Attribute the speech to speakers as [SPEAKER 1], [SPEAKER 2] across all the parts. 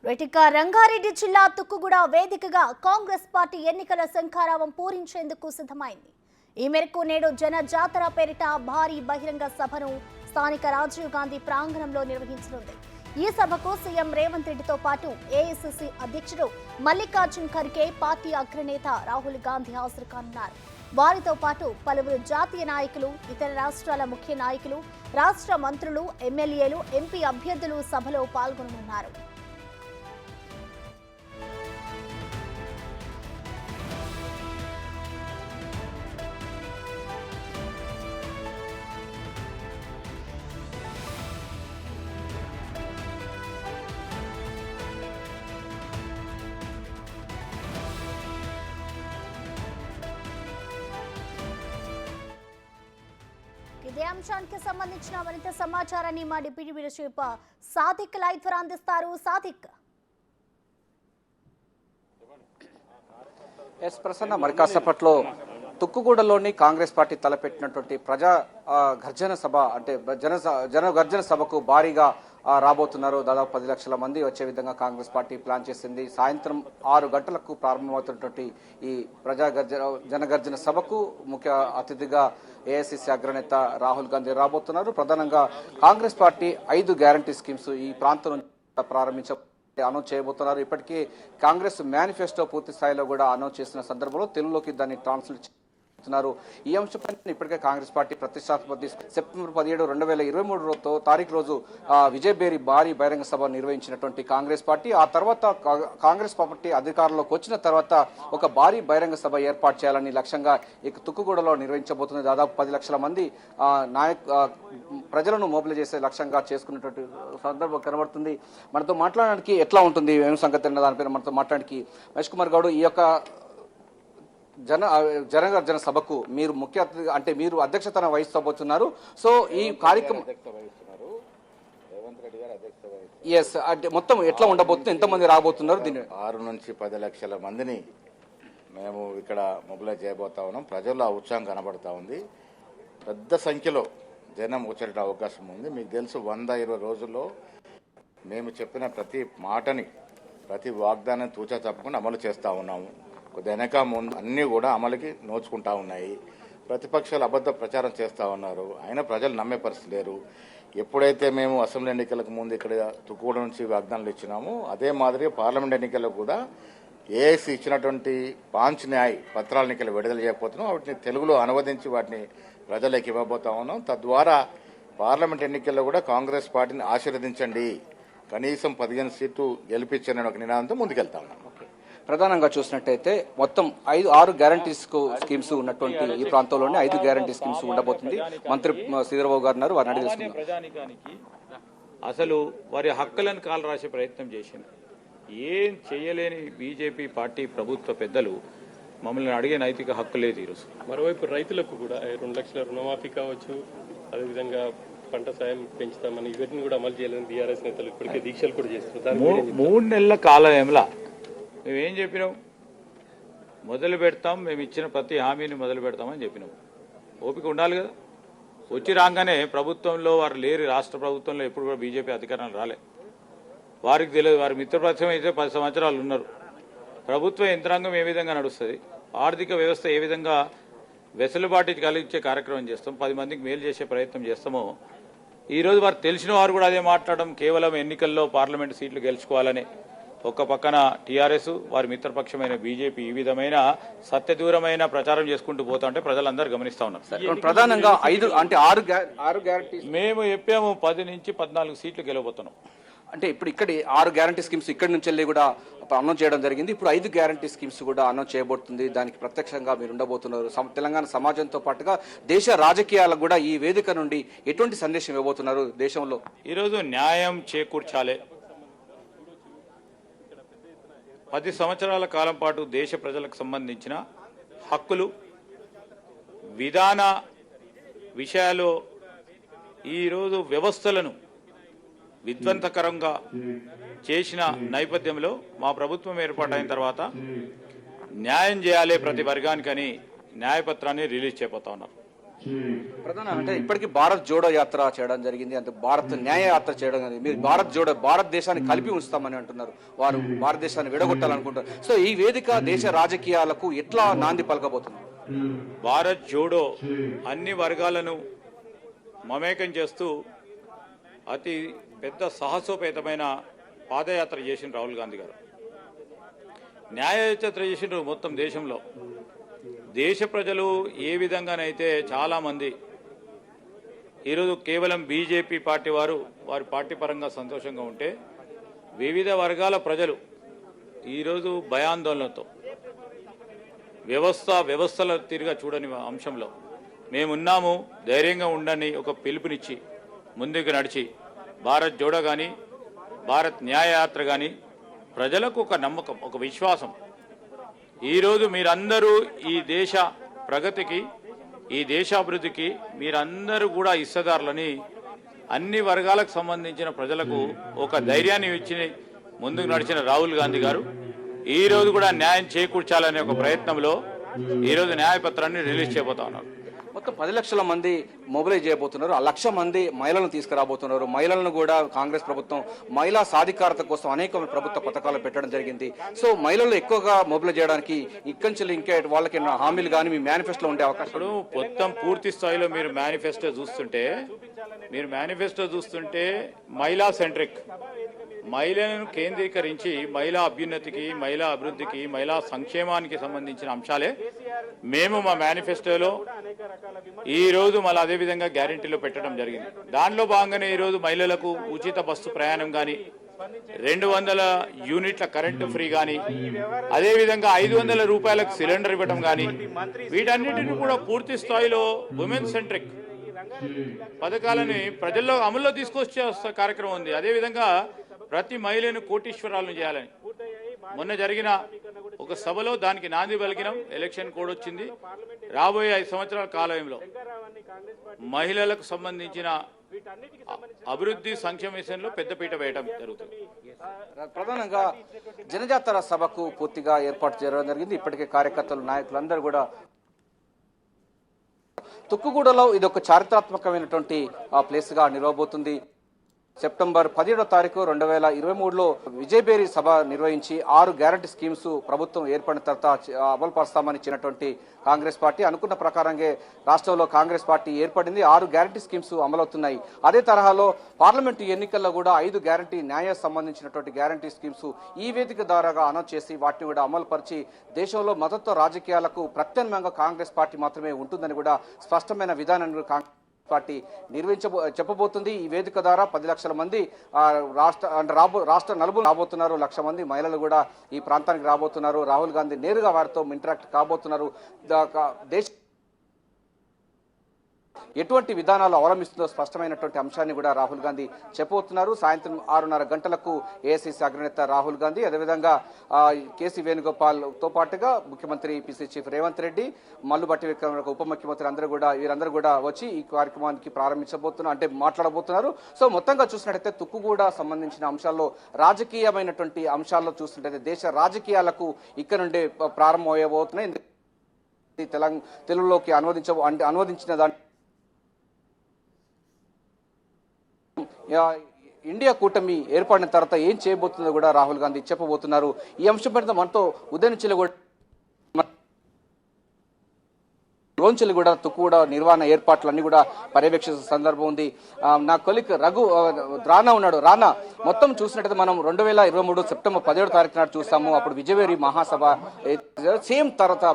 [SPEAKER 1] రైటిక రంగారెడ్డి జిల్లా తుక్కుగూడ వేదికగా కాంగ్రెస్ పార్టీ ఎన్నికల శంఖారావం పూరించేందుకు సిద్ధమైంది. ఈ మేరకు నేడు జన జాతర పేరిట భారీ బహిరంగ సభను స్థానిక రాజీవ్ గాంధీ ప్రాంగణంలో నిర్వహించనుంది. ఈ సభకు సీఎం రేవంత్ రెడ్డితో పాటు ఏఐసీసీ అధ్యక్షుడు మల్లికార్జున్ ఖర్గే, పార్టీ అగ్రనేత రాహుల్ గాంధీ హాజరు కానున్నారు. వారితో పాటు పలువురు జాతీయ నాయకులు, ఇతర రాష్ట్రాల ముఖ్య నాయకులు, రాష్ట్ర మంత్రులు, ఎమ్మెల్యేలు, ఎంపీ అభ్యర్థులు సభలో పాల్గొననున్నారు. ఇదే అంశానికి సంబంధించిన మరింత సమాచారాన్ని మా deputy bureau chief Sadiq live ద్వారా అందిస్తారు. సాదిక్.
[SPEAKER 2] ప్రసన్న, మరి కాసేపట్లో తుక్కుగూడలోని కాంగ్రెస్ పార్టీ తలపెట్టినటువంటి ప్రజా గర్జన సభ అంటే జన గర్జన సభకు భారీగా రాబోతున్నారు. దాదాపు 10 లక్షల మంది వచ్చే విధంగా కాంగ్రెస్ పార్టీ ప్లాన్ చేసింది. సాయంత్రం 6 గంటలకు ప్రారంభమవుతున్నటువంటి ఈ జనగర్జన సభకు ముఖ్య అతిథిగా ఏఐసీసీ అగ్రనేత రాహుల్ గాంధీ రాబోతున్నారు. ప్రధానంగా కాంగ్రెస్ పార్టీ 5 గ్యారంటీ స్కీమ్స్ ఈ ప్రాంతం నుంచి అనౌన్స్ చేయబోతున్నారు. ఇప్పటికీ కాంగ్రెస్ మేనిఫెస్టో పూర్తి స్థాయిలో కూడా అనౌన్స్ చేసిన సందర్భంలో తెలుగులోకి దాన్ని ట్రాన్స్లేట్ చేస్తున్నారు. ఈ అంశంపై ఇప్పటికే కాంగ్రెస్ పార్టీ ప్రతిష్టాత్మక సెప్టెంబర్ 17, 2023 తారీఖు రోజు విజయబేరి భారీ బహిరంగ సభ నిర్వహించినటువంటి కాంగ్రెస్ పార్టీ ఆ తర్వాత కాంగ్రెస్ పార్టీ అధికారంలోకి వచ్చిన తర్వాత ఒక భారీ బహిరంగ సభ ఏర్పాటు చేయాలని లక్ష్యంగా ఇక తుక్కుగూడలో నిర్వహించబోతుంది. దాదాపు 10 లక్షల మంది ప్రజలను మొబిలైజ్ చేసే లక్ష్యంగా చేసుకున్నటువంటి సందర్భం కనబడుతుంది. మనతో మాట్లాడడానికి ఎట్లా ఉంటుంది ఏం సంగతి అన్న దానిపైన మనతో మాట్లాడడానికి మహేష్ కుమార్ గౌడ్, ఈ యొక్క జనగర్జన సభకు మీరు ముఖ్య అతిథిగా అంటే మీరు అధ్యక్షతన వహిస్తబోతున్నారు. సో ఈ కార్యక్రమం అంటే మొత్తం ఎట్లా ఉండబోతుంది, ఎంతమంది రాబోతున్నారు? దీన్ని
[SPEAKER 3] 6 నుంచి 10 లక్షల మందిని మేము ఇక్కడ మొబిలైజ్ చేయబోతా ఉన్నాం. ప్రజల్లో ఆ ఉత్సాహం కనబడతా ఉంది. పెద్ద సంఖ్యలో జనం వచ్చే అవకాశం ఉంది. మీకు తెలుసు, 120 రోజుల్లో మేము చెప్పిన ప్రతి మాటని, ప్రతి వాగ్దానాన్ని తూచా తప్పకుండా అమలు చేస్తూ ఉన్నాము. వెనక ముందు అన్నీ కూడా అమలుకి నోచుకుంటా ఉన్నాయి. ప్రతిపక్షాలు అబద్ధ ప్రచారం చేస్తూ ఉన్నారు. అయినా ప్రజలు నమ్మే పరిస్థితి లేరు. ఎప్పుడైతే మేము అసెంబ్లీ ఎన్నికలకు ముందు ఇక్కడ తుక్కుగూడ నుంచి వాగ్దానాలు ఇచ్చినామో అదే మాదిరిగా పార్లమెంట్ ఎన్నికల్లో కూడా ఏఐసీ ఇచ్చినటువంటి పాంచ్ న్యాయ్ పత్రాల ఎన్నికలు విడుదల చేయకపోతున్నాం. వాటిని తెలుగులో అనువదించి వాటిని ప్రజలకు ఇవ్వబోతా ఉన్నాం. తద్వారా పార్లమెంట్ ఎన్నికల్లో కూడా కాంగ్రెస్ పార్టీని ఆశీర్వదించండి, కనీసం 15 సీట్లు గెలిపించండి ఒక నినాదంతో ముందుకెళ్తా ఉన్నాం.
[SPEAKER 2] ప్రధానంగా చూసినట్టయితే మొత్తం 6 గ్యారంటీ స్కీమ్స్ ఉన్నటువంటి ఈ ప్రాంతంలోనే 5 గ్యారంటీ స్కీమ్స్ ఉండబోతుంది. మంత్రి శ్రీధరబాబు గారు ఉన్నారు, వారిని అడిగి
[SPEAKER 4] ప్రజానికానికి అసలు వారి హక్కులను కాలు రాసే ప్రయత్నం చేసింది. ఏం చేయలేని బీజేపీ పార్టీ ప్రభుత్వ పెద్దలు మమ్మల్ని అడిగే నైతిక హక్కు లేదు ఈరోజు.
[SPEAKER 5] మరోవైపు రైతులకు కూడా 2 లక్షల రుణమాఫీ కావచ్చు, అదేవిధంగా పంట సాయం పెంచుతామని ఇవన్నీ కూడా అమలు చేయాలని బీఆర్ఎస్ నేతలు ఇప్పటికే దీక్షలు కూడా చేస్తున్నారు.
[SPEAKER 4] 3 నెలల కాలంలో మేమేం చెప్పినాం? మొదలు పెడతాం, మేము ఇచ్చిన ప్రతి హామీని మొదలు పెడతామని చెప్పినాం. ఓపిక ఉండాలి కదా. వచ్చి రాగానే ప్రభుత్వంలో వారు లేరు. రాష్ట్ర ప్రభుత్వంలో ఎప్పుడు కూడా బీజేపీ అధికారం రాలే. వారికి తెలియదు. వారి మిత్రపక్షం అయితే 10 సంవత్సరాలు ఉన్నారు. ప్రభుత్వ యంత్రాంగం ఏ విధంగా నడుస్తుంది, ఆర్థిక వ్యవస్థ ఏ విధంగా వెసులుబాటు కలిగించే కార్యక్రమం చేస్తాం, 10 మందికి మేలు చేసే ప్రయత్నం చేస్తామో ఈరోజు వారు తెలిసిన వారు కూడా అదే మాట్లాడడం. కేవలం ఎన్నికల్లో పార్లమెంటు సీట్లు గెలుచుకోవాలని ఒక పక్కన టీఆర్ఎస్, వారి మిత్రపక్షమైన బీజేపీ ఈ విధమైన సత్యదూరమైన ప్రచారం చేసుకుంటూ పోతా ఉంటే ప్రజలందరూ గమనిస్తా ఉన్నారు.
[SPEAKER 2] ప్రధానంగా 6 గ్యారంటీ
[SPEAKER 4] మేము చెప్పాము 10 నుంచి 14 సీట్లు గెలవబోతున్నాం.
[SPEAKER 2] అంటే ఇప్పుడు ఇక్కడ 6 గ్యారంటీ స్కీమ్స్ ఇక్కడి నుంచి వెళ్ళి కూడా అనౌన్స్ చేయడం జరిగింది. ఇప్పుడు 5 గ్యారంటీ స్కీమ్స్ కూడా అనౌన్స్ చేయబోతుంది. దానికి ప్రత్యక్షంగా మీరు ఉండబోతున్నారు. తెలంగాణ సమాజంతో పాటుగా దేశ రాజకీయాలకు కూడా ఈ వేదిక నుండి ఎటువంటి సందేశం ఇవ్వబోతున్నారు? దేశంలో
[SPEAKER 4] ఈరోజు న్యాయం చేకూర్చాలి. 10 సంవత్సరాల కాలం పాటు దేశ ప్రజలకు సంబంధించిన హక్కులు, విధాన విషయాలు ఈరోజు వ్యవస్థలను విధ్వంసకరంగా చేసిన నేపథ్యంలో మా ప్రభుత్వం ఏర్పాటైన తర్వాత న్యాయం చేయాలి ప్రతి వర్గానికని న్యాయపత్రాన్ని రిలీజ్ చేయబోతా ఉన్నారు.
[SPEAKER 2] ప్రధాన అంటే ఇప్పటికీ భారత్ జోడో యాత్ర చేయడం జరిగింది, అంటే భారత్ న్యాయ యాత్ర చేయడం జరిగింది. మీరు భారతదేశాన్ని కలిపి ఉంచుతామని అంటున్నారు, వారు భారతదేశాన్ని విడగొట్టాలనుకుంటారు. సో ఈ వేదిక దేశ రాజకీయాలకు ఎట్లా నాంది పలకబోతుంది?
[SPEAKER 4] భారత్ జోడో అన్ని వర్గాలను మమేకం చేస్తూ అతి పెద్ద సాహసోపేతమైన పాదయాత్ర చేసిన రాహుల్ గాంధీ గారు. న్యాయయాత్ర చేసిన మొత్తం దేశంలో దేశ ప్రజలు ఏ విధంగానైతే చాలామంది ఈరోజు కేవలం బీజేపీ పార్టీ వారి పార్టీ పరంగా సంతోషంగా ఉంటే, వివిధ వర్గాల ప్రజలు ఈరోజు భయాందోళనతో వ్యవస్థల తిరిగా చూడని అంశంలో మేమున్నాము, ధైర్యంగా ఉండని ఒక పిలుపునిచ్చి ముందుకు నడిచి భారత్ జోడో కానీ భారత్ న్యాయయాత్ర కానీ ప్రజలకు ఒక నమ్మకం, ఒక విశ్వాసం. ఈరోజు మీరందరూ ఈ దేశ ప్రగతికి, ఈ దేశాభివృద్ధికి మీరందరూ కూడా హిస్సేదారులని అన్ని వర్గాలకు సంబంధించిన ప్రజలకు ఒక ధైర్యాన్ని ఇచ్చి ముందుకు నడిచిన రాహుల్ గాంధీ గారు ఈరోజు కూడా న్యాయం చేకూర్చాలనే ఒక ప్రయత్నంలో ఈరోజు న్యాయపత్రాన్ని రిలీజ్ చేయబోతా ఉన్నారు.
[SPEAKER 2] మొత్తం 10 లక్షల మంది మొబిలైజ్ చేయబోతున్నారు. 1 లక్ష మంది మహిళలను తీసుకురాబోతున్నారు. మహిళలను కూడా కాంగ్రెస్ ప్రభుత్వం మహిళా సాధికారత కోసం అనేక ప్రభుత్వ పథకాలు పెట్టడం జరిగింది. సో మహిళలు ఎక్కువగా మొబిలైజ్ చేయడానికి ఇక్కడి నుంచి ఇంకా వాళ్ళకి హామీలు కానీ మీ మేనిఫెస్టోలో ఉండే అవకాశం?
[SPEAKER 4] ఇప్పుడు మొత్తం పూర్తి స్థాయిలో మీరు మేనిఫెస్టో చూస్తుంటే మహిళా సెంట్రిక్, మహిళలను కేంద్రీకరించి మహిళా అభ్యున్నతికి, మహిళా అభివృద్ధికి, మహిళా సంక్షేమానికి సంబంధించిన అంశాలే మేము మా మేనిఫెస్టోలో ఈరోజు మళ్ళీ అదేవిధంగా గ్యారంటీలో పెట్టడం జరిగింది. దానిలో భాగంగానే ఈరోజు మహిళలకు ఉచిత బస్సు ప్రయాణం కానీ, 200 యూనిట్ల కరెంటు ఫ్రీ కానీ, అదేవిధంగా 500 రూపాయలకు సిలిండర్ ఇవ్వడం కానీ, వీటన్నిటిని కూడా పూర్తి స్థాయిలో ఉమెన్ సెంట్రిక్ పథకాలని ప్రజల్లో అమల్లో తీసుకొచ్చే కార్యక్రమం ఉంది. అదేవిధంగా ప్రతి మహిళను కోటీశ్వరాలను చేయాలని మొన్న జరిగిన ఒక సభలో దానికి నాంది పలికినాం. ఎలక్షన్ కోడ్ వచ్చింది. రాబోయే 5 సంవత్సరాల కాలంలో మహిళలకు సంబంధించిన అభివృద్ధి సంక్షేమ విషయంలో పెద్దపీట వేయడం జరుగుతుంది.
[SPEAKER 2] ప్రధానంగా జనజాతర సభకు పూర్తిగా ఏర్పాటు చేయడం జరిగింది. ఇప్పటికే కార్యకర్తలు, నాయకులందరూ కూడా తుక్కుగూడలో ఇది ఒక చారిత్రాత్మకమైనటువంటి ప్లేస్ గా నిలవబోతుంది. సెప్టెంబర్ 17వ తారీఖు 2023లో విజయబేరి సభ నిర్వహించి 6 గ్యారంటీ స్కీమ్స్ ప్రభుత్వం ఏర్పడిన తర్వాత అమలు పరుస్తామని ఇచ్చినటువంటి కాంగ్రెస్ పార్టీ అనుకున్న ప్రకారంగా రాష్ట్రంలో కాంగ్రెస్ పార్టీ ఏర్పడింది. 6 గ్యారంటీ స్కీమ్స్ అమలవుతున్నాయి. అదే తరహాలో పార్లమెంటు ఎన్నికల్లో కూడా 5 గ్యారంటీ న్యాయ సంబంధించినటువంటి గ్యారంటీ స్కీమ్స్ ఈ వేదిక ద్వారాగా అనౌన్స్ చేసి వాటిని కూడా అమలు పరిచి దేశంలో మతత్వ రాజకీయాలకు ప్రత్యామ్నాయంగా కాంగ్రెస్ పార్టీ మాత్రమే ఉంటుందని కూడా స్పష్టమైన విధానాన్ని పార్టీ చెప్పబోతుంది. ఈ వేదిక ద్వారా 10 లక్షల మంది రాష్ట్ర నలుగురు రాబోతున్నారు. 1 లక్ష మంది మహిళలు కూడా ఈ ప్రాంతానికి రాబోతున్నారు. రాహుల్ గాంధీ నేరుగా వారితో ఇంటరాక్ట్ కాబోతున్నారు. దేశ ఎటువంటి విధానాలు అవలంబిస్తుందో స్పష్టమైనటువంటి అంశాన్ని కూడా రాహుల్ గాంధీ చెప్పబోతున్నారు. సాయంత్రం 6:30 గంటలకు ఏఐసీసీ అగ్రనేత రాహుల్ గాంధీ, అదేవిధంగా కేసీ వేణుగోపాల్ తో పాటుగా ముఖ్యమంత్రి పిసి చీఫ్ రేవంత్ రెడ్డి, మల్లుబట్టి విక్రమార్క ఉప ముఖ్యమంత్రి వీరందరూ కూడా వచ్చి ఈ కార్యక్రమానికి మాట్లాడబోతున్నారు. సో మొత్తంగా చూసినట్టయితే తుక్కుగూడ సంబంధించిన అంశాల్లో రాజకీయమైనటువంటి అంశాల్లో చూస్తుంటే దేశ రాజకీయాలకు ఇక్కడ నుండి ప్రారంభమయ్యబోతున్నాయి. తెలుగులోకి అనువదించిన దాని ఇండియా కూటమి ఏర్పడిన తర్వాత ఏం చేయబోతుందో కూడా రాహుల్ గాంధీ చెప్పబోతున్నారు. ఈ అంశం పైన మనతో ఉదయం నుంచి కూడా తుక్కుగూడ నిర్వహణ ఏర్పాట్లన్నీ కూడా పర్యవేక్షించిన సందర్భం ఉంది. నా కొలిక్ రానా ఉన్నాడు. రానా, మొత్తం చూసినట్టయితే మనం 2023 సెప్టెంబర్ 17వ తారీఖు నాడు చూసాము. అప్పుడు విజయవేరి మహాసభ సేమ్ తర్వాత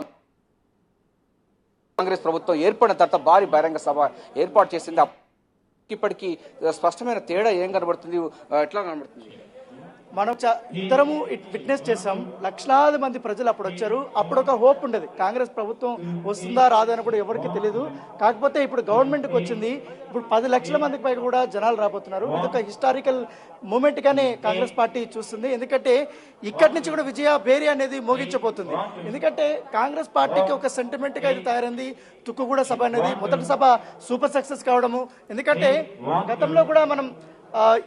[SPEAKER 2] కాంగ్రెస్ ప్రభుత్వం ఏర్పడిన తర్వాత భారీ బహిరంగ సభ ఏర్పాటు చేసింది. ఇప్పటికీ స్పష్టమైన తేడా ఏం కనబడుతుంది, ఎట్లా కనబడుతుంది?
[SPEAKER 6] మనం ఇద్దరము విట్నెస్ చేసాం. లక్షలాది మంది ప్రజలు అప్పుడు వచ్చారు. అప్పుడు ఒక హోప్ ఉండేది, కాంగ్రెస్ ప్రభుత్వం వస్తుందా రాదని కూడా ఎవరికి తెలియదు. కాకపోతే ఇప్పుడు గవర్నమెంట్కి వచ్చింది. ఇప్పుడు 10 లక్షల మందికి పైగా కూడా జనాలు రాబోతున్నారు. ఇదొక హిస్టారికల్ మూమెంట్ గానే కాంగ్రెస్ పార్టీ చూస్తుంది. ఎందుకంటే ఇక్కడి నుంచి కూడా విజయ భేరి అనేది మోగించబోతుంది. ఎందుకంటే కాంగ్రెస్ పార్టీకి ఒక సెంటిమెంట్ గా ఇది తయారైంది. తుక్కుగూడ సభ అనేది మొదటి సభ సూపర్ సక్సెస్ కావడము. ఎందుకంటే గతంలో కూడా మనం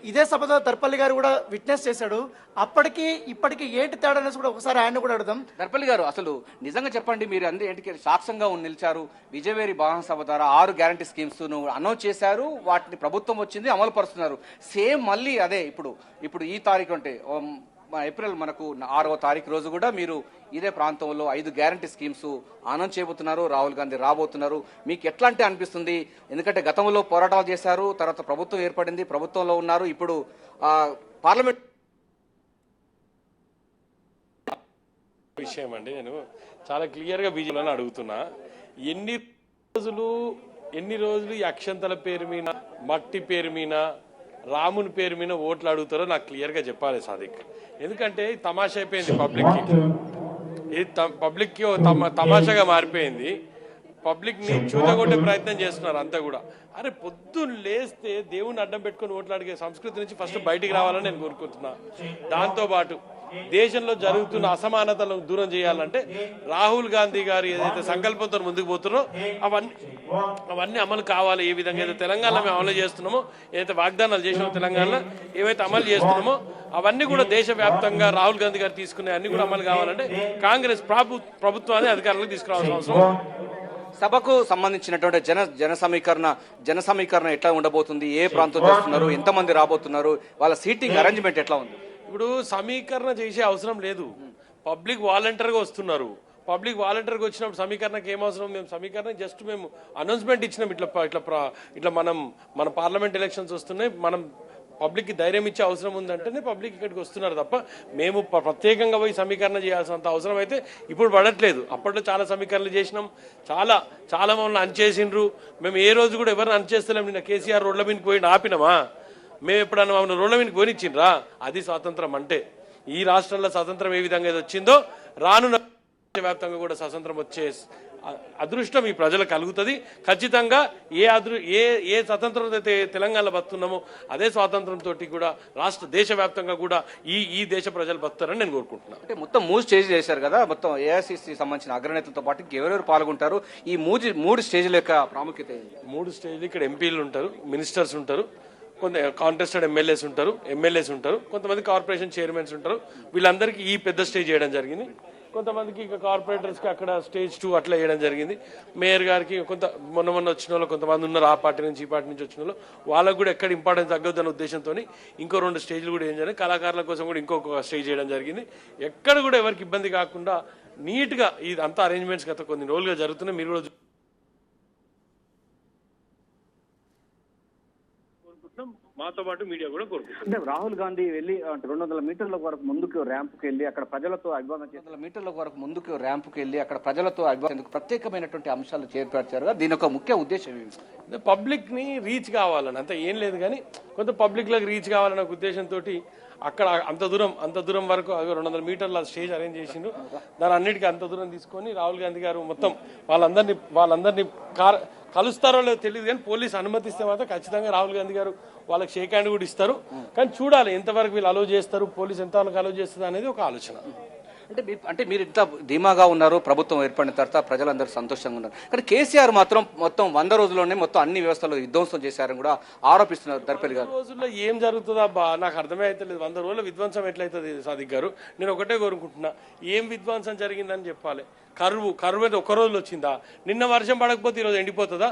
[SPEAKER 6] ఇదే సభలో దర్పల్లి గారు కూడా విట్నెస్ చేశాడు. అప్పటికి ఇప్పటికి ఏంటి తేడా అనేసి కూడా ఒకసారి ఆయన కూడా అడుగుదాం.
[SPEAKER 2] దర్పల్లి గారు, అసలు నిజంగా చెప్పండి, మీరు ఏంటికి సాక్ష్యంగా నిలిచారు. విజయవేరి వాహన సభ ద్వారా 6 గ్యారంటీ స్కీమ్స్ అనౌన్స్ చేశారు, వాటిని ప్రభుత్వం వచ్చింది అమలు పరుస్తున్నారు. సేమ్ మళ్ళీ అదే ఇప్పుడు ఈ తారీఖు అంటే ఏప్రిల్ మనకు 6వ తారీఖు రోజు కూడా మీరు ఇదే ప్రాంతంలో 5 గ్యారంటీ స్కీమ్స్ అనౌన్స్ చేయబోతున్నారు. రాహుల్ గాంధీ రాబోతున్నారు. మీకు ఎట్లాంటి అనిపిస్తుంది? ఎందుకంటే గతంలో పోరాటాలు చేశారు, తర్వాత ప్రభుత్వం ఏర్పడింది, ప్రభుత్వంలో ఉన్నారు, ఇప్పుడు పార్లమెంట్
[SPEAKER 5] విషయం అండి. నేను చాలా క్లియర్గా బీజేపీలను అడుగుతున్నా, ఎన్ని రోజులు ఈ అక్షంతల పేరు మీద, మట్టి పేరు మీద, రాముని పేరు మీద ఓట్లు అడుగుతారో నాకు క్లియర్గా చెప్పాలి సాదిక్. ఎందుకంటే తమాషా అయిపోయింది పబ్లిక్కి తమాషాగా మారిపోయింది. పబ్లిక్ని చూడగొట్టే ప్రయత్నం చేస్తున్నారు అంతా కూడా. అరే పొద్దున్న లేస్తే దేవుని అడ్డం పెట్టుకుని ఓట్లు అడిగే సంస్కృతి నుంచి ఫస్ట్ బయటికి రావాలని నేను కోరుకుంటున్నా. దాంతోపాటు దేశంలో జరుగుతున్న అసమానతలను దూరం చేయాలంటే రాహుల్ గాంధీ గారు ఏదైతే సంకల్పంతో ముందుకు పోతున్నారో అవన్నీ అమలు కావాలి. ఏ విధంగా అయితే తెలంగాణలో మేము అమలు చేస్తున్నామో, ఏదైతే వాగ్దానాలు చేసినామో తెలంగాణలో ఏవైతే అమలు చేస్తున్నామో అవన్నీ కూడా దేశవ్యాప్తంగా రాహుల్ గాంధీ గారు తీసుకునే అన్ని కూడా అమలు కావాలంటే కాంగ్రెస్ ప్రభుత్వాన్ని అధికారంలోకి తీసుకురావాల్సిన అవసరం.
[SPEAKER 2] సభకు సంబంధించినటువంటి జన సమీకరణ ఎట్లా ఉండబోతుంది? ఏ ప్రాంతం చేస్తున్నారు? ఎంతమంది రాబోతున్నారు? వాళ్ళ సీటింగ్ అరేంజ్మెంట్ ఎట్లా ఉంది?
[SPEAKER 5] ఇప్పుడు సమీకరణ చేసే అవసరం లేదు. పబ్లిక్ వాలంటీర్గా వస్తున్నారు. పబ్లిక్ వాలంటీర్గా వచ్చినప్పుడు సమీకరణకి ఏం అవసరం? మేము సమీకరణ జస్ట్ మేము అనౌన్స్మెంట్ ఇచ్చినాం. ఇట్లా మన పార్లమెంట్ ఎలక్షన్స్ వస్తున్నాయి, మనం పబ్లిక్కి ధైర్యం ఇచ్చే అవసరం ఉందంటేనే పబ్లిక్ ఇక్కడికి వస్తున్నారు తప్ప మేము ప్రత్యేకంగా పోయి సమీకరణ చేయాల్సినంత అవసరం అయితే ఇప్పుడు పడట్లేదు. అప్పట్లో చాలా సమీకరణలు చేసినాం, చాలా మమ్మల్ని అన్చేసిండ్రు. మేము ఏ రోజు కూడా ఎవరిని అన్చేస్తలేం. నిన్న కేసీఆర్ రోడ్ల మీదకి పోయి ఆపినామా? మేము ఎప్పుడన్నా మమ్మల్ని రోడ్ల మీదకి పోనిచ్చిండ్రా? అది స్వాతంత్రం అంటే. ఈ రాష్ట్రంలో స్వాతంత్రం ఏ విధంగా వచ్చిందో రానున్న వ్యాప్తంగా కూడా స్వాతంత్రం వచ్చే అదృష్టం ఈ ప్రజలకు కలుగుతుంది. ఖచ్చితంగా ఏ స్వాతంత్రం అయితే తెలంగాణలో బతున్నామో అదే స్వాతంత్రంతో కూడా దేశవ్యాప్తంగా కూడా ఈ దేశ ప్రజలు బతారని నేను కోరుకుంటున్నాను.
[SPEAKER 2] అంటే మొత్తం 3 స్టేజ్ చేశారు కదా, మొత్తం ఏఐసిసి సంబంధించిన అగ్రనేతలతో పాటు ఎవరెవరు పాల్గొంటారు? ఈ 3 స్టేజ్ల యొక్క ప్రాముఖ్యత ఏంటి?
[SPEAKER 5] 3 స్టేజ్లు ఇక్కడ ఎంపీలు ఉంటారు, మినిస్టర్స్ ఉంటారు, కొంత కాంటెస్టెడ్ ఎమ్మెల్యేస్ ఉంటారు, కొంతమంది కార్పొరేషన్ చైర్మన్స్ ఉంటారు. వీళ్ళందరికీ ఈ పెద్ద స్టేజ్ చేయడం జరిగింది. కొంతమందికి ఇక కార్పొరేటర్స్కి అక్కడ స్టేజ్ 2 అట్లా వేయడం జరిగింది. మేయర్ గారికి మొన్న వచ్చిన వాళ్ళు కొంతమంది ఉన్నారు, ఆ పార్టీ నుంచి ఈ పార్టీ నుంచి వచ్చిన వాళ్ళు, వాళ్ళకు కూడా ఎక్కడ ఇంపార్టెన్స్ తగ్గొద్దన్న ఉద్దేశంతో ఇంకో 2 స్టేజ్లు కూడా ఏం చేయాలి, కళాకారుల కోసం కూడా ఇంకొక స్టేజ్ చేయడం జరిగింది. ఎక్కడ కూడా ఎవరికి ఇబ్బంది కాకుండా నీట్గా ఇదంతా అరేంజ్మెంట్స్ గత కొన్ని రోజులుగా జరుగుతున్నాయి. మీరు కూడా మాతో పాటు మీడియా కూడా కోరుకుంటున్నాం.
[SPEAKER 7] అంటే రాహుల్ గాంధీ వెళ్ళి 200 మీటర్ల వరకు ముందుకు ర్యాంపుకి వెళ్ళి అక్కడ ప్రజలతో అభివాదం
[SPEAKER 2] 200 మీటర్ల వరకు ముందుకు ర్యాంపుకి వెళ్ళి అక్కడ ప్రజలతో అభివాదం ప్రత్యేకమైనటువంటి అంశాలు చేర్పరిచారు. దీని యొక్క ముఖ్య ఉద్దేశం ఏమి?
[SPEAKER 5] పబ్లిక్ ని రీచ్ కావాలని, అంత ఏం లేదు కానీ కొంత పబ్లిక్ లకు రీచ్ కావాలనే ఉద్దేశంతో అక్కడ అంత దూరం వరకు 200 మీటర్ల స్టేజ్ అరేంజ్ చేసిండ్రు. దాని అన్నిటికీ అంత దూరం తీసుకొని రాహుల్ గాంధీ గారు మొత్తం వాళ్ళందరినీ కలుస్తారో లేదో తెలియదు కానీ పోలీసు అనుమతిస్తే మాత్రం ఖచ్చితంగా రాహుల్ గాంధీ గారు వాళ్ళకి షేక్ హ్యాండ్ కూడా ఇస్తారు. కానీ చూడాలి ఎంతవరకు వీళ్ళు అలో చేస్తారు, పోలీసు ఎంతవరకు అలో చేస్తుంది అనేది ఒక ఆలోచన.
[SPEAKER 2] అంటే మీరు ఇంత ధీమాగా ఉన్నారు, ప్రభుత్వం ఏర్పడిన తర్వాత ప్రజలందరూ సంతోషంగా ఉన్నారు. కానీ కేసీఆర్ మాత్రం మొత్తం 100 రోజుల్లోనే మొత్తం అన్ని వ్యవస్థలు విధ్వంసం చేశారని కూడా ఆరోపిస్తున్నారు దర్పల్లి గారు.
[SPEAKER 5] 100 రోజుల్లో ఏం జరుగుతుందా నాకు అర్థమే అయితే లేదు. 100 రోజుల విధ్వంసం ఎట్లయితుంది సాదిక్ గారు? నేను ఒకటే కోరుకుంటున్నా, ఏం విధ్వంసం జరిగిందని చెప్పాలి. కరువు అయితే 1 రోజులో వచ్చిందా? నిన్న వర్షం పడకపోతే ఈరోజు ఎండిపోతుందా?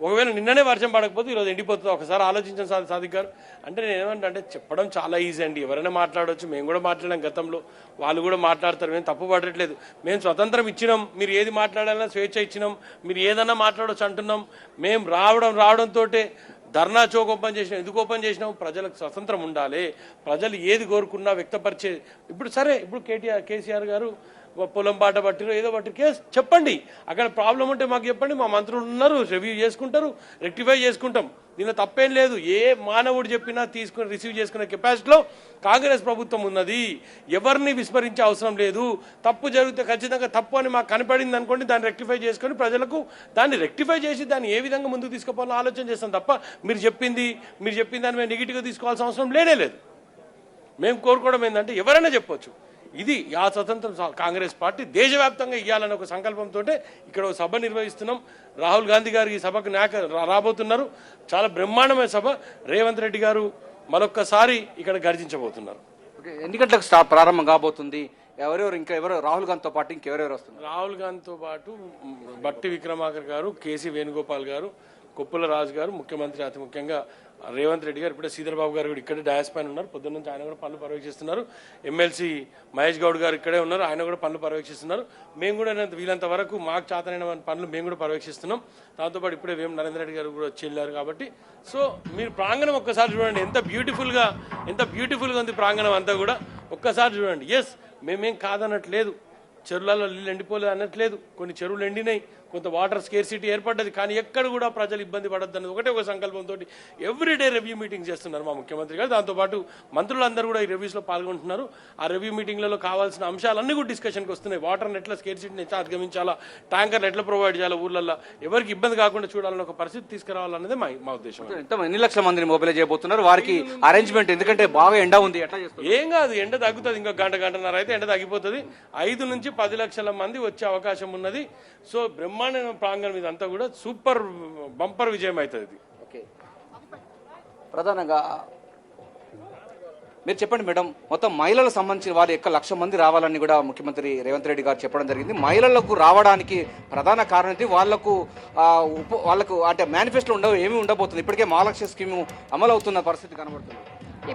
[SPEAKER 5] ఒకవేళ నిన్ననే వర్షం పడకపోతే ఈరోజు ఎండిపోతుందా? ఒకసారి ఆలోచించండి సాదిక్ గారు. అంటే నేను ఏమంటే చెప్పడం చాలా ఈజీ అండి, ఎవరైనా మాట్లాడవచ్చు. మేము కూడా మాట్లాడాం గతంలో, వాళ్ళు కూడా మాట్లాడతారు. మేము తప్పు పడట్లేదు. మేము స్వతంత్రం ఇచ్చినాం, మీరు ఏది మాట్లాడాలన్నా స్వేచ్ఛ ఇచ్చినాం, మీరు ఏదన్నా మాట్లాడవచ్చు అంటున్నాం. మేము రావడంతో ధర్నా చౌక్ ఓపెన్ చేసినాం. ఎందుకు ఓపెన్ చేసినాం? ప్రజలకు స్వతంత్రం ఉండాలి, ప్రజలు ఏది కోరుకున్నా వ్యక్తపరిచే. ఇప్పుడు కేసీఆర్ గారు పొలం బాట పట్టిరో ఏదో పట్టిరు, కేసు చెప్పండి. అక్కడ ప్రాబ్లం ఉంటే మాకు చెప్పండి, మా మంత్రులు ఉన్నారు, రివ్యూ చేసుకుంటారు, రెక్టిఫై చేసుకుంటాం. దీనిలో తప్పేం లేదు. ఏ మానవుడు చెప్పినా తీసుకుని రిసీవ్ చేసుకునే కెపాసిటీలో కాంగ్రెస్ ప్రభుత్వం ఉన్నది. ఎవరిని విస్మరించే అవసరం లేదు. తప్పు జరిగితే ఖచ్చితంగా తప్పు అని మాకు కనపడింది అనుకోండి, దాన్ని రెక్టిఫై చేసుకొని ప్రజలకు దాన్ని రెక్టిఫై చేసి దాన్ని ఏ విధంగా ముందుకు తీసుకుపోవాలని ఆలోచన చేస్తాం తప్ప మీరు చెప్పింది దాన్ని మేము నెగిటివ్గా తీసుకోవాల్సిన అవసరం లేదు. మేము కోరుకోవడం ఏంటంటే ఎవరైనా చెప్పొచ్చు, ఇది ఆ స్వతంత్రం కాంగ్రెస్ పార్టీ దేశవ్యాప్తంగా ఇవ్వాలనే ఒక సంకల్పంతో ఇక్కడ ఒక సభ నిర్వహిస్తున్నాం. రాహుల్ గాంధీ గారు ఈ సభకు రాబోతున్నారు. చాలా బ్రహ్మాండమైన సభ. రేవంత్ రెడ్డి గారు మరొక్కసారి ఇక్కడ గర్జించబోతున్నారు.
[SPEAKER 2] ఎన్ని గంటలకు ప్రారంభం కాబోతుంది? ఎవరు రాహుల్ గాంధీతో పాటు ఇంకెవరెవరు వస్తున్నారు?
[SPEAKER 5] రాహుల్ గాంధీతో పాటు బట్టి విక్రమార్క గారు, కేసీ వేణుగోపాల్ గారు, కొప్పుల రాజు గారు, ముఖ్యమంత్రి అతి ముఖ్యంగా రేవంత్ రెడ్డి గారు, ఇప్పుడే శ్రీధర్ బాబు గారు కూడా ఇక్కడే డయాస్ పైన ఉన్నారు. పొద్దున్న నుంచి ఆయన కూడా పనులు పర్యవేక్షిస్తున్నారు. ఎమ్మెల్సీ మహేష్ గౌడ్ గారు ఇక్కడే ఉన్నారు, ఆయన కూడా పనులు పర్యవేక్షిస్తున్నారు. మేము కూడా వీలంత వరకు మాకు చేతనైన పనులు మేము కూడా పర్యవేక్షిస్తున్నాం. దాంతోపాటు ఇప్పుడే నరేంద్ర రెడ్డి గారు కూడా వచ్చి వెళ్ళారు. కాబట్టి సో మీరు ప్రాంగణం ఒక్కసారి చూడండి, ఎంత బ్యూటిఫుల్గా ఉంది ప్రాంగణం అంతా కూడా. ఒక్కసారి చూడండి. ఎస్, మేమేం కాదనట్లేదు, చెరువులలో నీళ్ళు ఎండిపోలేదు అనట్లేదు. కొన్ని చెరువులు ఎండినాయి, కొంత వాటర్ స్కేర్సిటీ ఏర్పడ్డది. కానీ ఎక్కడ కూడా ప్రజలు ఇబ్బంది పడద్దు అనేది ఒకటే ఒక సంకల్పంతో ఎవ్రీడే రివ్యూ మీటింగ్ చేస్తున్నారు మా ముఖ్యమంత్రి గారు. దాంతోపాటు మంత్రులందరూ కూడా ఈ రివ్యూస్లో పాల్గొంటున్నారు. ఆ రివ్యూ మీటింగ్లలో కావాల్సిన అంశాలన్నీ కూడా డిస్కషన్కి వస్తున్నాయి. వాటర్ని ఎట్లా స్కేర్సిటీని ఎట్లా అధిగమించాలా, ట్యాంకర్లు ఎట్లా ప్రొవైడ్ చేయాలా, ఊళ్ళల్లో ఎవరికి ఇబ్బంది కాకుండా చూడాలని ఒక పరిస్థితి తీసుకురావాలనేది మా ఉద్దేశం.
[SPEAKER 2] ఎన్ని లక్షల మందిని మొబైలైజ్ చేయబోతున్నారు? వారికి అరేంజ్మెంట్, ఎందుకంటే బాగా ఎండ ఉంది, ఎట్లా చేస్తారు?
[SPEAKER 5] ఏం కాదు, ఎండ తగ్గుతుంది. ఇంకా గంటన్నర అయితే ఎండ తగ్గిపోతుంది. 5 నుంచి 10 లక్షల మంది వచ్చే అవకాశం ఉన్నది. సో బ్రహ్మాండ ప్రాంగణం ఇదంతా కూడా సూపర్ బంపర్ విజయం అవుతుంది.
[SPEAKER 2] ఓకే, ప్రధానంగా మీరు చెప్పండి మేడం, మొత్తం మహిళలకు సంబంధించిన వారు 1,00,000 మంది రావాలని కూడా ముఖ్యమంత్రి రేవంత్ రెడ్డి గారు చెప్పడం జరిగింది. మహిళలకు రావడానికి ప్రధాన కారణం ఏంటి? వాళ్ళకు అంటే మేనిఫెస్టో ఏమి ఉండబోతుంది? ఇప్పటికే మహాలక్ష్మి స్కీమ్ అమలు అవుతున్న పరిస్థితి కనబడుతుంది.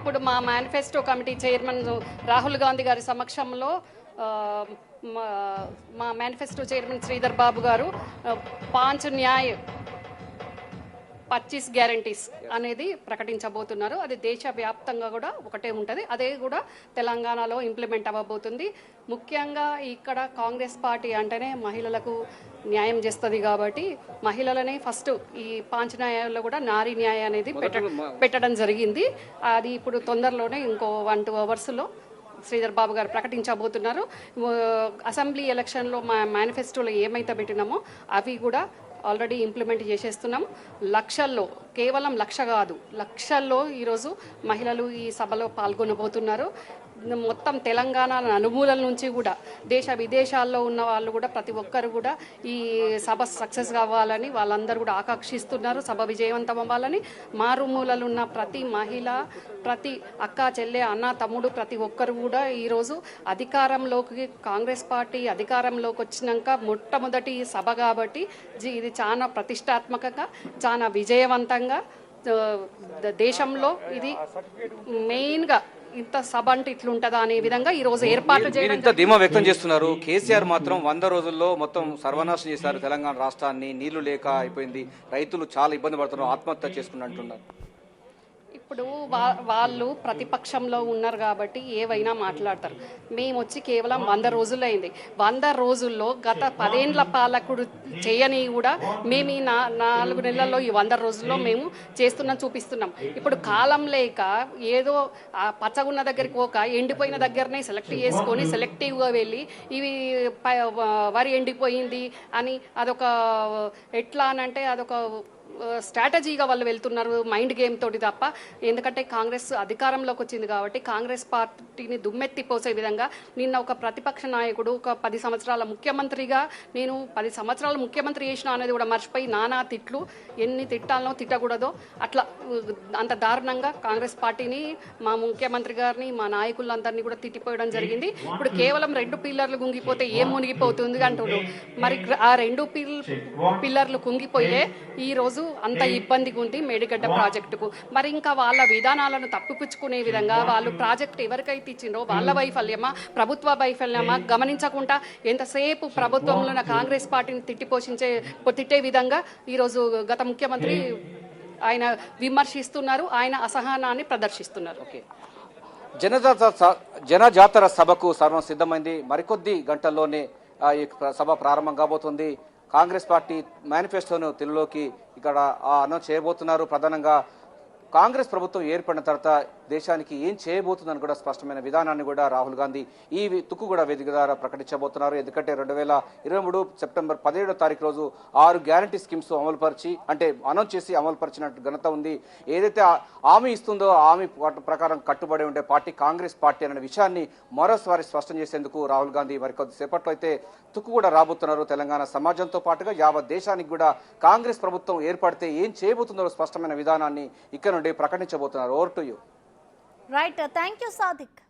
[SPEAKER 8] ఇప్పుడు మా manifesto committee chairman Rahul Gandhi గారి సమక్షంలో మా మేనిఫెస్టో చైర్మన్ శ్రీధర్ బాబు గారు 5 న్యాయ్ 25 గ్యారంటీస్ అనేది ప్రకటించబోతున్నారు. అది దేశవ్యాప్తంగా కూడా ఒకటే ఉంటుంది. అదే కూడా తెలంగాణలో ఇంప్లిమెంట్ అవ్వబోతుంది. ముఖ్యంగా ఇక్కడ కాంగ్రెస్ పార్టీ అంటేనే మహిళలకు న్యాయం చేస్తుంది కాబట్టి మహిళలనే ఫస్ట్ ఈ 5 న్యాయాల్లో కూడా నారీ న్యాయ అనేది పెట్టడం జరిగింది. అది ఇప్పుడు తొందరలోనే ఇంకో 1-2 అవర్స్లో శ్రీధర్ బాబు గారు ప్రకటించబోతున్నారు. అసెంబ్లీ ఎలక్షన్లో మా మేనిఫెస్టోలో ఏమైతే పెట్టినామో అవి కూడా ఆల్రెడీ ఇంప్లిమెంట్ చేసేస్తున్నాం. లక్షల్లో, కేవలం 1,00,000 కాదు, లక్షల్లో ఈరోజు మహిళలు ఈ సభలో పాల్గొనబోతున్నారు. మొత్తం తెలంగాణ నలుమూలల నుంచి కూడా దేశ విదేశాల్లో ఉన్న వాళ్ళు కూడా ప్రతి ఒక్కరు కూడా ఈ సభ సక్సెస్ కావాలని వాళ్ళందరూ కూడా ఆకాంక్షిస్తున్నారు. సభ విజయవంతం అవ్వాలని మారుమూలలు ఉన్న ప్రతి మహిళ, ప్రతి అక్క చెల్లె, అన్న తమ్ముడు ప్రతి ఒక్కరు కూడా ఈరోజు అధికారంలోకి, కాంగ్రెస్ పార్టీ అధికారంలోకి వచ్చినాక మొట్టమొదటి సభ కాబట్టి ఇది చాలా ప్రతిష్టాత్మకంగా, చాలా విజయవంతంగా దేశంలో ఇది మెయిన్గా ఇంత సభ అంటే ఇట్లుంటదా అనే విధంగా ఈ రోజు ఏర్పాట్లు చేయడం.
[SPEAKER 2] ఇంత ధీమా వ్యక్తం చేస్తున్నారు. కేసీఆర్ మాత్రం 100 రోజుల్లో మొత్తం సర్వనాశనం చేశారు తెలంగాణ రాష్ట్రాన్ని. నీళ్లు లేక అయిపోయింది, రైతులు చాలా ఇబ్బంది పడుతున్నారు, ఆత్మహత్య చేసుకున్నట్టున్నారు.
[SPEAKER 8] ఇప్పుడు వాళ్ళు ప్రతిపక్షంలో ఉన్నారు కాబట్టి ఏవైనా మాట్లాడతారు. మేము వచ్చి కేవలం 100 రోజులు అయింది. 100 రోజుల్లో గత 10 ఏళ్ల పాలకుడు చేయని కూడా మేము ఈ 4 నెలల్లో ఈ 100 రోజుల్లో మేము చూపిస్తున్నాం. ఇప్పుడు కాలం లేక ఏదో పచ్చగున్న దగ్గరికి ఒక ఎండిపోయిన దగ్గరనే సెలెక్ట్ చేసుకొని సెలెక్టివ్గా వెళ్ళి ఇవి వరి ఎండిపోయింది అని అదొక ఎట్లా అనంటే అదొక స్ట్రాటజీగా వాళ్ళు వెళ్తున్నారు, మైండ్ గేమ్ తోటి తప్ప. ఎందుకంటే కాంగ్రెస్ అధికారంలోకి వచ్చింది కాబట్టి కాంగ్రెస్ పార్టీని దుమ్మెత్తిపోసే విధంగా నిన్న ఒక ప్రతిపక్ష నాయకుడు ఒక 10 సంవత్సరాల ముఖ్యమంత్రిగా నేను 10 సంవత్సరాలు ముఖ్యమంత్రి చేసిన అనేది కూడా మర్చిపోయి నానా తిట్లు, ఎన్ని తిట్టాలనో తిట్టకూడదో అట్లా అంత దారుణంగా కాంగ్రెస్ పార్టీని, మా ముఖ్యమంత్రి గారిని, మా నాయకులందరినీ కూడా తిట్టిపోయడం జరిగింది. ఇప్పుడు కేవలం 2 పిల్లర్లు కుంగిపోతే ఏం మునిగిపోతుంది అంటున్నారు. మరి ఆ 2 పిల్లర్లు కుంగిపోయే ఈరోజు అంత ఇబ్బందిగా ఉంది మేడిగడ్డ ప్రాజెక్టుకు. మరి ఇంకా వాళ్ళ విధానాలను తప్పిపుచ్చుకునే విధంగా వాళ్ళు ప్రాజెక్ట్ ఎవరికైతే ఇచ్చిండ్రో వాళ్ళ వైఫల్యమా, ప్రభుత్వ వైఫల్యమా గమనించకుండా ఎంతసేపు ప్రభుత్వంలో ఉన్న కాంగ్రెస్ పార్టీని తిట్టే విధంగా ఈరోజు గత ముఖ్యమంత్రి ఆయన విమర్శిస్తున్నారు, ఆయన అసహనాన్ని ప్రదర్శిస్తున్నారు.
[SPEAKER 2] జనజాతర సభకు సర్వం సిద్ధమైంది. మరికొద్ది గంటల్లోనే ఈ సభ ప్రారంభం కాబోతుంది. కాంగ్రెస్ పార్టీ మేనిఫెస్టోను తెలుగులోకి ఇక్కడ అనౌన్స్ చేయబోతున్నారు. ప్రధానంగా కాంగ్రెస్ ప్రభుత్వం ఏర్పడిన తర్వాత దేశానికి ఏం చేయబోతుందని కూడా స్పష్టమైన విధానాన్ని కూడా రాహుల్ గాంధీ ఈ తుక్కుగూడ వేదిక ద్వారా ప్రకటించబోతున్నారు. ఎందుకంటే 2023 సెప్టెంబర్ 17వ తారీఖు రోజు 6 గ్యారంటీ స్కీమ్స్ అమలుపరిచి అంటే అనౌన్స్ చేసి అమలుపరిచినట్టు ఘనత ఉంది. ఏదైతే హామీ ఇస్తుందో హామీ ప్రకారం కట్టుబడి ఉండే పార్టీ కాంగ్రెస్ పార్టీ అనే విషయాన్ని మరోసారి స్పష్టం చేసేందుకు రాహుల్ గాంధీ మరికొద్దిసేపట్లో అయితే తుక్కుగూడ రాబోతున్నారు. తెలంగాణ సమాజంతో పాటుగా యావత్ దేశానికి కూడా కాంగ్రెస్ ప్రభుత్వం ఏర్పడితే ఏం చేయబోతుందో స్పష్టమైన విధానాన్ని ఇక్కడ నుండి ప్రకటించబోతున్నారు. Over to you.
[SPEAKER 1] Right, thank you Sadiq.